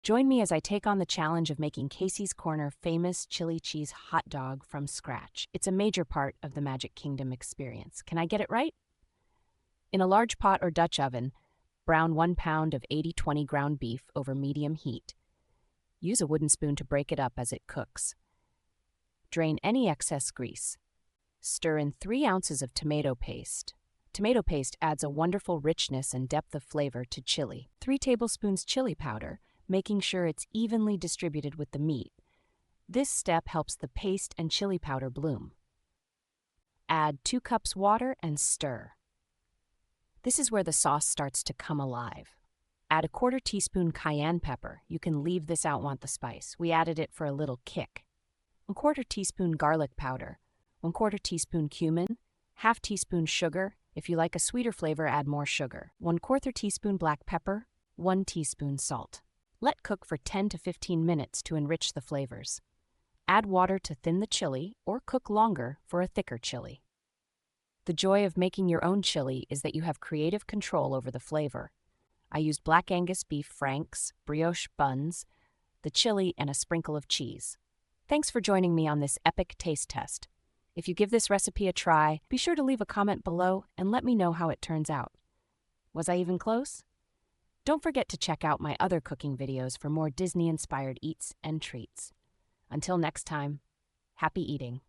Join me as I take on the challenge of making Casey's Corner famous chili cheese hot dog from scratch. It's a major part of the Magic Kingdom experience. Can I get it right? In a large pot or Dutch oven, brown 1 pound of 80/20 ground beef over medium heat. Use a wooden spoon to break it up as it cooks. Drain any excess grease. Stir in 3 ounces of tomato paste. Tomato paste adds a wonderful richness and depth of flavor to chili. 3 tablespoons chili powder, making sure it's evenly distributed with the meat. This step helps the paste and chili powder bloom. Add 2 cups water and stir. This is where the sauce starts to come alive. Add a 1/4 teaspoon cayenne pepper. You can leave this out, want the spice. We added it for a little kick. 1/4 teaspoon garlic powder. 1/4 teaspoon cumin. 1/2 teaspoon sugar. If you like a sweeter flavor, add more sugar. 1/4 teaspoon black pepper. 1 teaspoon salt. Let cook for 10 to 15 minutes to enrich the flavors. Add water to thin the chili or cook longer for a thicker chili. The joy of making your own chili is that you have creative control over the flavor. I used Black Angus beef franks, brioche buns, the chili, and a sprinkle of cheese. Thanks for joining me on this epic taste test. If you give this recipe a try, be sure to leave a comment below and let me know how it turns out. Was I even close? Don't forget to check out my other cooking videos for more Disney-inspired eats and treats. Until next time, happy eating.